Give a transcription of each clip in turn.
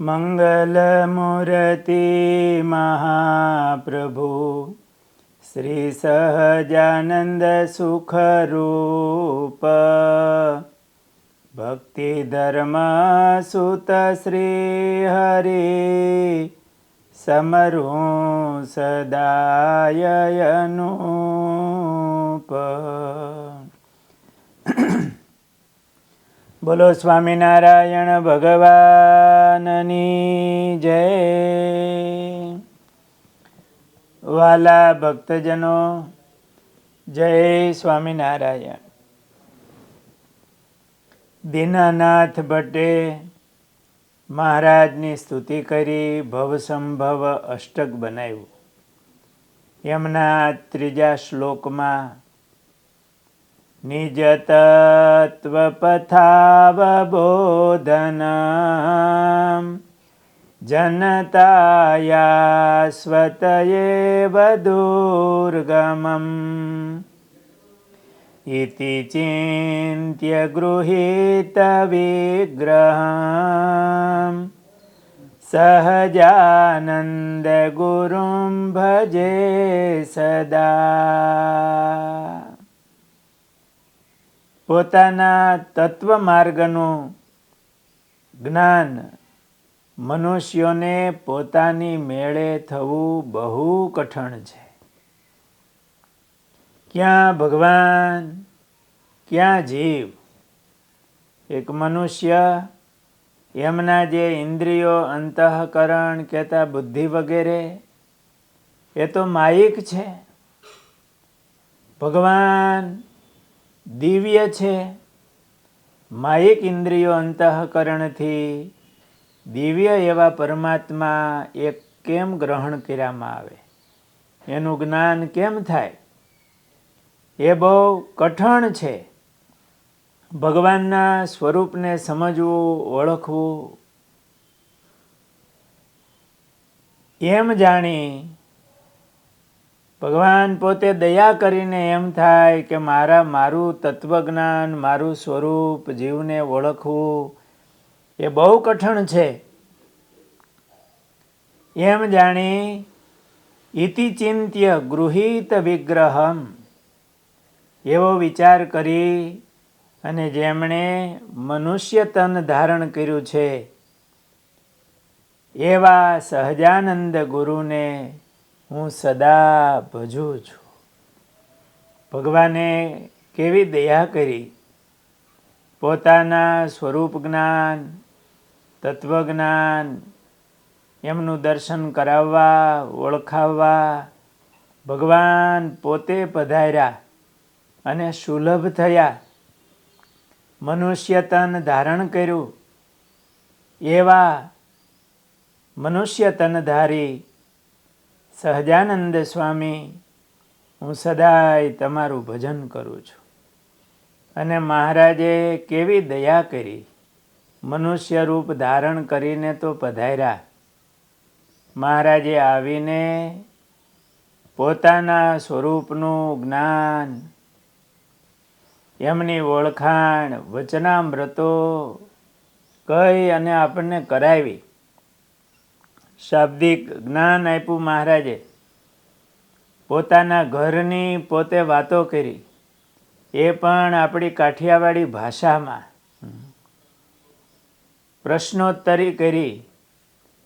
મંગલમૂર્તિ મહાપ્રભુ શ્રી સહજાનંદ સુખરૂપ ભક્તિ ધર્મ સુત શ્રી હરિ સમરું સદાય અનુપ. બોલો સ્વામિનારાયણ ભગવાનની જય. વાલા ભક્તજનો, જય સ્વામિનારાયણ. દીનાનાથ ભટ્ટે મહારાજની સ્તુતિ કરી ભવસંભવ અષ્ટક બનાવ્યું. એમના ત્રીજા શ્લોકમાં નિજ તત્વ પથાવબોધનમ જનતાયા સ્વતયેવ દુર્ગમમ ઇતિ ચિંત્ય ગૃહીત વિગ્રહમ સહજાનંદ ગુરુમ ભજે સદા. પોતાના તત્વ માર્ગનું જ્ઞાન મનુષ્યોને પોતાની મેળે થવું બહુ કઠણ છે. ક્યાં ભગવાન, ક્યાં જીવ? એક મનુષ્ય એમના જે ઇન્દ્રિયો, અંતઃકરણ કહેતા બુદ્ધિ વગેરે એ તો માયિક છે. ભગવાન દિવ્ય છે. માયિક ઇન્દ્રિયો અંતઃકરણથી દિવ્ય એવા પરમાત્મા એક કેમ ગ્રહણ કરવામાં આવે? એનું જ્ઞાન કેમ થાય? એ બહુ કઠણ છે. ભગવાનના સ્વરૂપને સમજવું, ઓળખવું, એમ જાણી ભગવાન પોતે દયા કરીને એમ થાય કે મારું તત્વજ્ઞાન, મારું સ્વરૂપ જીવને ઓળખવું એ બહુ કઠણ છે. એમ જાણી ઇતિ ચિંત્ય ગૃહીત વિગ્રહમ, એવો વિચાર કરી અને જેમણે મનુષ્ય તન ધારણ કર્યું છે એવા સહજાનંદ ગુરુને હું સદા ભજું છું. ભગવાને કેવી દયા કરી. પોતાના સ્વરૂપ જ્ઞાન, તત્વજ્ઞાન એમનું દર્શન કરાવવા, ઓળખાવવા ભગવાન પોતે પધાર્યા અને સુલભ થયા. મનુષ્ય તન ધારણ કર્યું. એવા મનુષ્ય તનધારી સહજાનંદ સ્વામી, હું સદાય તમારું ભજન કરું છું. અને મહારાજે કેવી દયા કરી. મનુષ્ય રૂપ ધારણ કરીને તો પધાર્યા. મહારાજે આવીને પોતાના સ્વરૂપનું જ્ઞાન, એમની ઓળખાણ, વચનામૃતો કહી અને આપણને કરાવી. શાબ્દિક જ્ઞાન આપ્યું મહારાજે. પોતાના ઘરની પોતે વાતો કરી, એ પણ આપણી કાઠિયાવાડી ભાષામાં. પ્રશ્નોત્તરી કરી.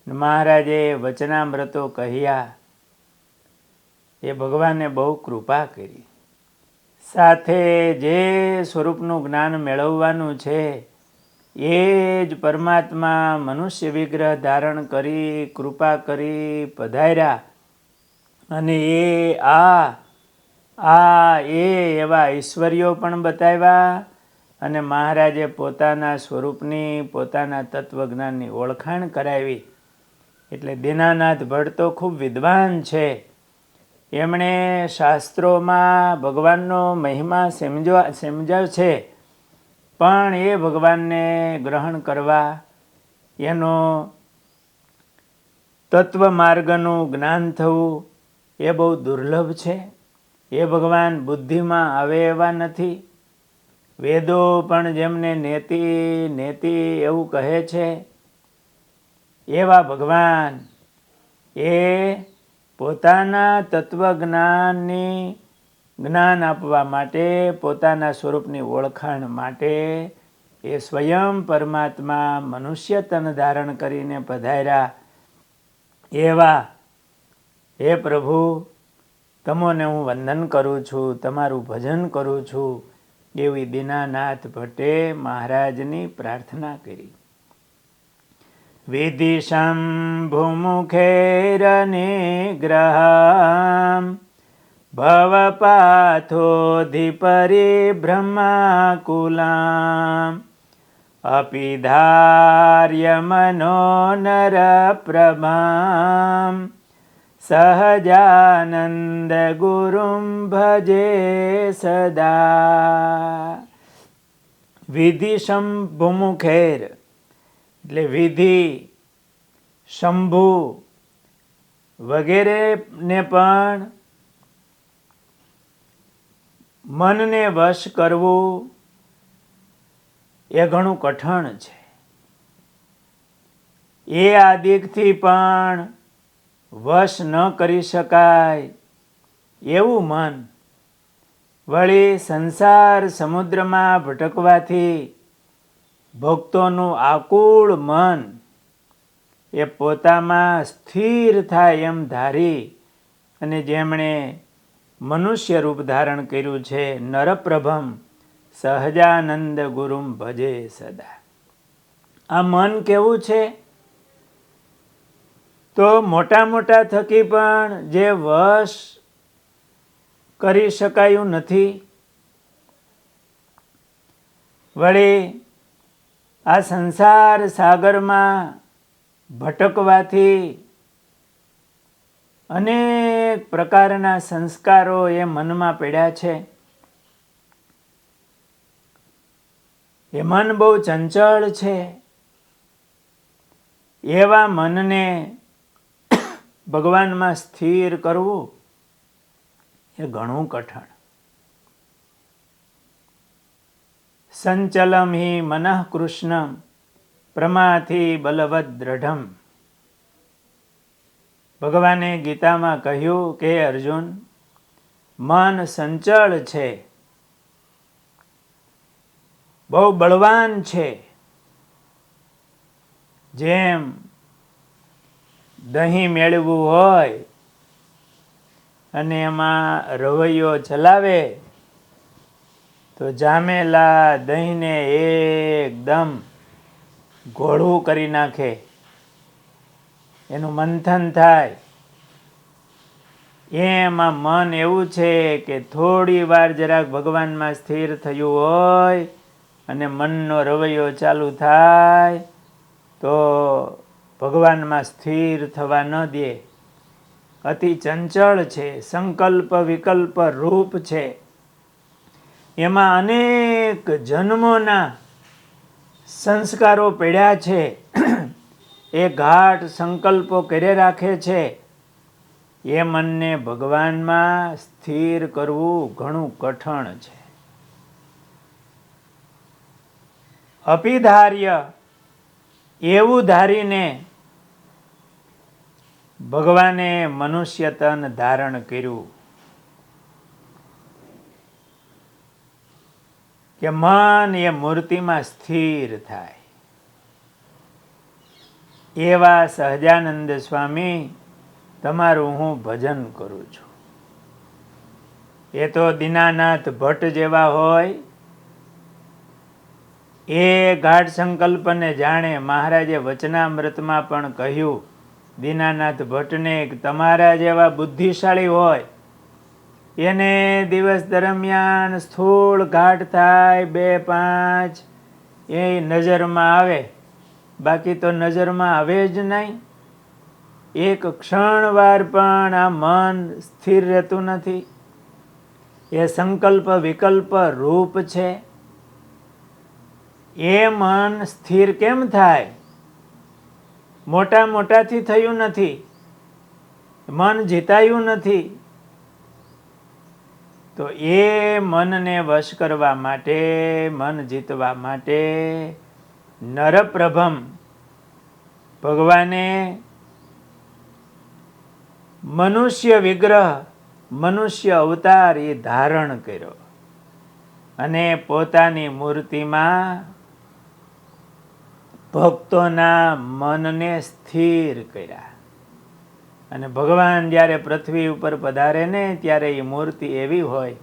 મહારાજે વચનામૃતો કહ્યા. એ ભગવાને બહુ કૃપા કરી. સાથે જે સ્વરૂપનું જ્ઞાન મેળવવાનું છે એ જ પરમાત્મા મનુષ્ય વિગ્રહ ધારણ કરી, કૃપા કરી પધાર્યા. અને એવા ઐશ્વર્યો પણ બતાવ્યા. અને મહારાજે પોતાના સ્વરૂપની, પોતાના તત્વજ્ઞાનની ઓળખાણ કરાવી. એટલે દીનાનાથ ભટ્ટ તો ખૂબ વિદ્વાન છે. એમણે શાસ્ત્રોમાં ભગવાનનો મહિમા સમજાવ્યો છે, પણ એ ભગવાનને ગ્રહણ કરવા, એનો તત્વ માર્ગનું જ્ઞાન થવું એ બહુ દુર્લભ છે. એ ભગવાન બુદ્ધિમાં આવે એવા નથી. વેદો પણ જેમને નેતિ નેતિ એવું કહે છે, એવા ભગવાન એ પોતાના તત્વજ્ઞાનની જ્ઞાન આપવા માટે, પોતાના સ્વરૂપની ઓળખાણ માટે એ સ્વયં પરમાત્મા મનુષ્ય તન ધારણ કરીને પધાર્યા. એવા હે પ્રભુ, તમોને હું વંદન કરું છું, તમારું ભજન કરું છું, એવી દીનાનાથ ભટ્ટે મહારાજની પ્રાર્થના કરી. વિધિશંભુમુખેરનિગ્રહં ભવપાથોધિપરિભ્રમાકુલાં અપિધાર્યમનો નરપ્રભાં સહજાનંદ ગુરુમ ભજે સદા. વિધિ શંભુમુખેર એટલે વિધિ, શંભુ વગેરેને પણ મનને વશ કરવું એ ઘણું કઠણ છે. એ આદિકથી પણ વશ ન કરી શકાય એવું મન, વળી સંસાર સમુદ્રમાં ભટકવાથી ભક્તોનું આકુળ મન એ પોતામાં સ્થિર થાય એમ ધારી અને જેમણે મનુષ્ય રૂપ ધારણ કર્યું છે, નરપ્રભમ સહજાનંદ ગુરુમ ભજે સદા. આ મન કેવું છે? તો મોટા મોટા થકી પણ જે વશ કરી શકાયું નથી. વળી આ સંસાર સાગરમાં ભટકવાથી અનેક પ્રકારના સંસ્કારો એ મનમાં પડ્યા છે. એ મન બહુ ચંચળ છે. એવા મનને ભગવાનમાં સ્થિર કરવું એ ઘણું કઠણ. સંચલમ હિ મનઃ કૃષ્ણ પ્રમાથી બલવદ દ્રઢમ. ભગવાને ગીતામાં કહ્યું કે અર્જુન, મન સંચળ છે, બહુ બળવાન છે. જેમ દહીં મેળવવું હોય અને એમાં રવૈયો ચલાવે તો જામેલા દહીંને એકદમ ઘોળું કરી નાખે, એનું મંથન થાય. એમાં મન એવું છે કે થોડી વાર જરાક ભગવાનમાં સ્થિર થયું હોય અને મનનો રવૈયો ચાલુ થાય તો ભગવાનમાં સ્થિર થવા ન દે. અતિ ચંચળ છે, સંકલ્પ વિકલ્પ રૂપ છે. એમાં અનેક જન્મોના સંસ્કારો પડ્યા છે. એ ગાઢ સંકલ્પો કરે રાખે છે. એ મનને ભગવાનમાં સ્થિર કરવું ઘણું કઠણ છે. અપિધાર્ય એવું ધારીને ભગવાને મનુષ્ય તન ધારણ કર્યું કે મન એ મૂર્તિમાં સ્થિર થાય. એવા સહજાનંદ સ્વામી તમારું હું ભજન કરું છું. એ તો દીનાનાથ ભટ્ટ જેવા હોય, એ ગાઢ સંકલ્પને જાણે. મહારાજે વચનામૃતમાં પણ કહ્યું દીનાનાથ ભટ્ટને, તમારા જેવા બુદ્ધિશાળી હોય એને દિવસ દરમિયાન સ્થૂળ ગાઢ થાય 2-5 એ નજરમાં આવે, બાકી તો નજરમાં આવે જ નહીં. એક ક્ષણવાર પણ આ મન સ્થિર રહેતું નથી. એ સંકલ્પ વિકલ્પ રૂપ છે. એ મન સ્થિર કેમ થાય? મોટા મોટાથી થયું નથી, મન જીતાયું નથી. તો એ મનને વશ કરવા માટે, મન જીતવા માટે નરપ્રભમ ભગવાને મનુષ્ય વિગ્રહ, મનુષ્ય અવતાર એ ધારણ કર્યો અને પોતાની મૂર્તિમાં ભક્તોના મનને સ્થિર કર્યા. અને ભગવાન જ્યારે પૃથ્વી ઉપર પધારે ને ત્યારે એ મૂર્તિ એવી હોય.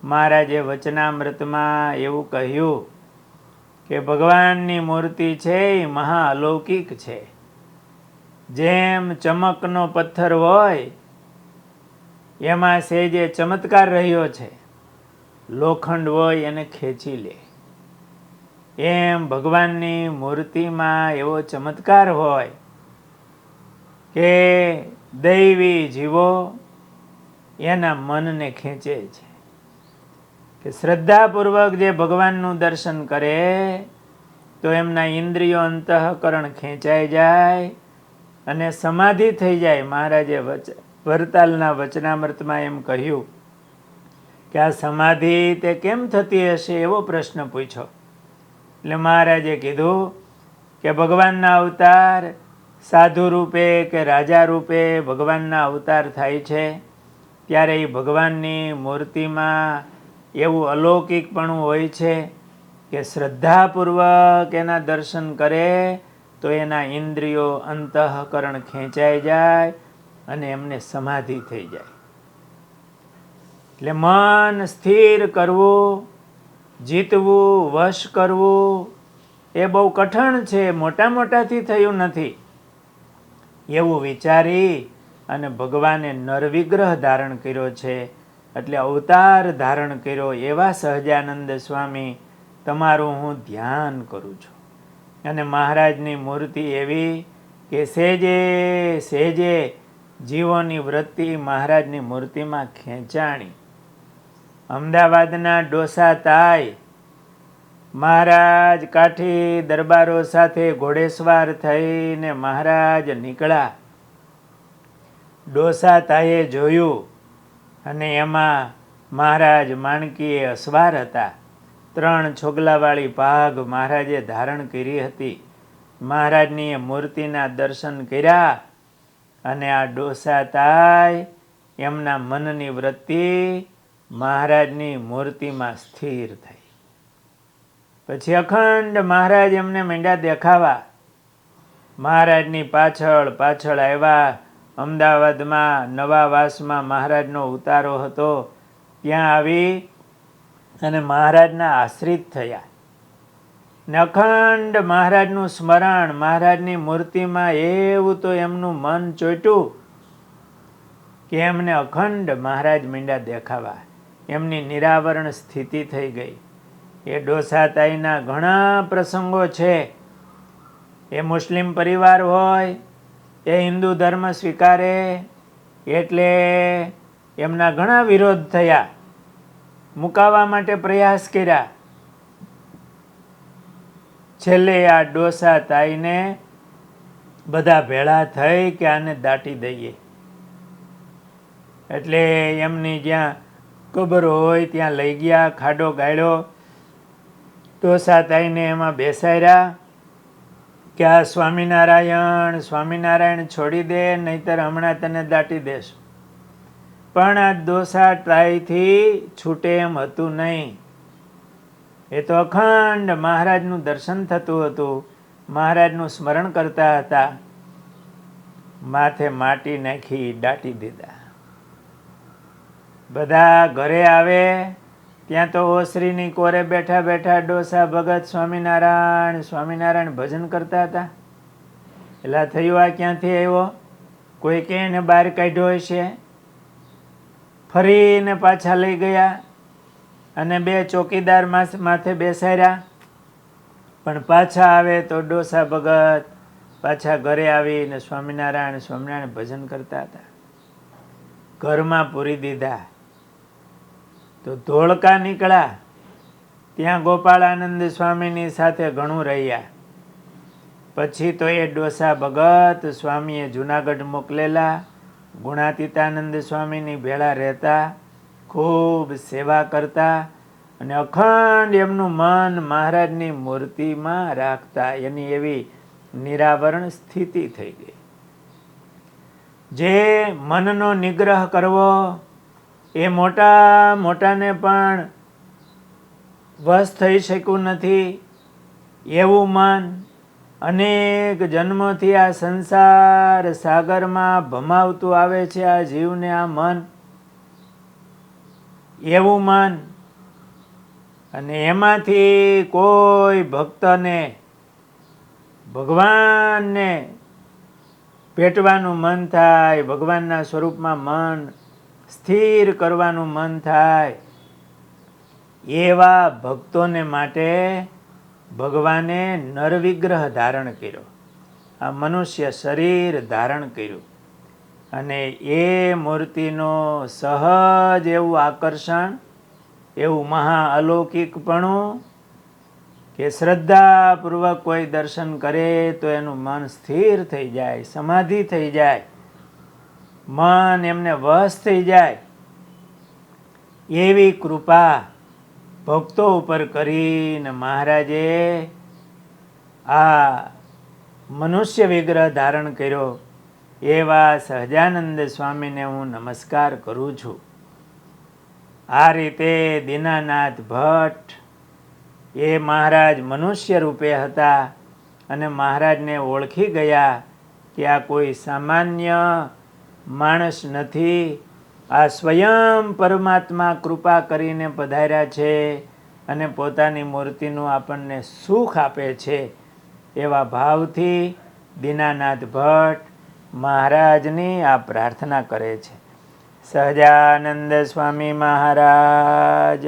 મહારાજે વચનામૃતમાં એવું કહ્યું કે ભગવાનની મૂર્તિ છે એ મહાઅલૌકિક છે. જેમ ચમકનો પથ્થર હોય એમાં સેજે ચમત્કાર રહ્યો છે, લોખંડ હોય એને ખેંચી લે, એમ ભગવાનની મૂર્તિમાં એવો ચમત્કાર હોય કે દૈવી જીવો એના મનને ખેંચે છે. કે શ્રદ્ધાપૂર્વક જે ભગવાનનું દર્શન કરે તો એમના ઇન્દ્રિયો અંતઃકરણ ખેંચાઈ જાય અને સમાધિ થઈ જાય. મહારાજે વરતાલના વચનામૃતમાં એમ કહ્યું કે આ સમાધિ તે કેમ થતી હશે એવો પ્રશ્ન પૂછ્યો. એટલે મહારાજે કીધું કે ભગવાનના અવતાર સાધુ રૂપે કે રાજા રૂપે ભગવાનના અવતાર થાય છે ત્યારે એ ભગવાનની મૂર્તિમાં એવું અલૌકિકપણું હોય છે કે શ્રદ્ધાપૂર્વક એના દર્શન કરે તો એના ઇન્દ્રિયો અંતઃકરણ ખેંચાઈ જાય અને એમને સમાધિ થઈ જાય. એટલે મન સ્થિર કરવું, જીતવું, વશ કરવું એ બહુ કઠણ છે, મોટા મોટાથી થયું નથી એવું વિચારી અને ભગવાને નરવિગ્રહ ધારણ કર્યો છે. એટલે અવતાર ધારણ કર્યો એવા સહજાનંદ સ્વામી તમારું હું ધ્યાન કરું છું. અને મહારાજની મૂર્તિ એવી કે સેજે સેજે જીવોની વૃત્તિ મહારાજની મૂર્તિમાં ખેંચાણી. અમદાવાદના ડોસા તાઈ મહારાજ કાઠી દરબારો સાથે ઘોડેસવાર થઈને મહારાજ નીકળ્યા. ડોસા તાઈએ જોયું અને એમાં મહારાજ માણકીએ અસવાર હતા. 3 છોગલાવાળી પાઘ મહારાજે ધારણ કરી હતી. મહારાજની એ મૂર્તિના દર્શન કર્યા અને આ ડોસા તાઈ એમના મનની વૃત્તિ મહારાજની મૂર્તિમાં સ્થિર થઈ. પછી અખંડ મહારાજ એમને માંડ્યા દેખાવા. મહારાજની પાછળ પાછળ આવ્યા. અમદાવાદમાં નવા વાસમાં મહારાજનો ઉતારો હતો, ત્યાં આવી અને મહારાજના આશ્રિત થયા. ને અખંડ મહારાજનું સ્મરણ, મહારાજની મૂર્તિમાં એવું તો એમનું મન ચોટ્યું કે એમને અખંડ મહારાજ માંડ્યા દેખાવા. એમની નિરાવરણ સ્થિતિ થઈ ગઈ. એ ડોસાતાઈના ઘણા પ્રસંગો છે. એ મુસ્લિમ પરિવાર હોય, એ હિન્દુ ધર્મ સ્વીકારે એટલે એમના ઘણા વિરોધ થયા, મુકાવવા માટે પ્રયાસ કર્યા. છેલ્લે આ ડોસા તાઈને બધા ભેળા થઈ કે આને દાટી દઈએ. એટલે એમની જ્યાં કબર હોય ત્યાં લઈ ગયા, ખાડો ગાળ્યો, ડોસા તાઈને એમાં બેસાડ્યા કે આ સ્વામિનારાયણ સ્વામિનારાયણ છોડી દે, નહીતર હમણાં તને દાટી દેશ. પણ આ ડોસા તાઈથી છૂટે એમ હતું નહીં. એ તો અખંડ મહારાજનું દર્શન થતું હતું, મહારાજનું સ્મરણ કરતા હતા. માથે માટી નાખી દાટી દીધા. બધા ઘરે આવે ત્યાં તો ઓસરીની કોરે બેઠા બેઠા ડોસા ભગત સ્વામિનારાયણ સ્વામિનારાયણ ભજન કરતા હતા. એટલે થયું આ ક્યાંથી આવ્યો, કોઈ કે એને બહાર કાઢ્યો હશે. ફરીને પાછા લઈ ગયા અને 2 ચોકીદાર માથે બેસાડ્યા. પણ પાછા આવે તો ડોસા ભગત પાછા ઘરે આવીને સ્વામિનારાયણ સ્વામિનારાયણ ભજન કરતા હતા. ઘરમાં પૂરી દીધા તો ધોળકા નીકળ્યા. ત્યાં ગોપાળાનંદ સ્વામીની સાથે ઘણું રહ્યા. પછી તો એ ડોસા ભગત સ્વામીએ જુનાગઢ મોકલેલા. ગુણાતીતાનંદ સ્વામીની ભેળા રહેતા, ખૂબ સેવા કરતા અને અખંડ એમનું મન મહારાજની મૂર્તિમાં રાખતા. એની એવી નિરાવરણ સ્થિતિ થઈ ગઈ. જે મનનો નિગ્રહ કરવો એ મોટાને પણ વશ થઈ શક્યું નથી. એવું મન અનેક જન્મોથી આ સંસાર સાગરમાં ભમાવતું આવે છે આ જીવને. આ મન એવું મન, અને એમાંથી કોઈ ભક્તને ભગવાનને ભેટવાનું મન થાય, ભગવાનના સ્વરૂપમાં મન સ્થિર કરવાનું મન થાય, એવા ભક્તોને માટે ભગવાને નરવિગ્રહ ધારણ કર્યો, આ મનુષ્ય શરીર ધારણ કર્યું. અને એ મૂર્તિનો સહજ એવું આકર્ષણ, એવું મહા અલૌકિકપણું કે શ્રદ્ધાપૂર્વક કોઈ દર્શન કરે તો એનું મન સ્થિર થઈ જાય, સમાધિ થઈ જાય, મન એમને વશ થઈ જાય. એવી કૃપા ભક્તો ઉપર કરીને મહારાજે આ મનુષ્ય વિગ્રહ ધારણ કર્યો. એવા સહજાનંદ સ્વામીને હું નમસ્કાર કરું છું. આ રીતે દીનાનાથ ભટ્ટ એ મહારાજ મનુષ્ય રૂપે હતા અને મહારાજને ઓળખી ગયા કે આ કોઈ સામાન્ય માણસ નથી, આ સ્વયં પરમાત્મા કૃપા કરીને પધાર્યા છે અને પોતાની મૂર્તિનું આપણને સુખ આપે છે. એવા ભાવથી દીનાનાથ ભટ્ટ મહારાજની આ પ્રાર્થના કરે છે. સહજાનંદ સ્વામી મહારાજની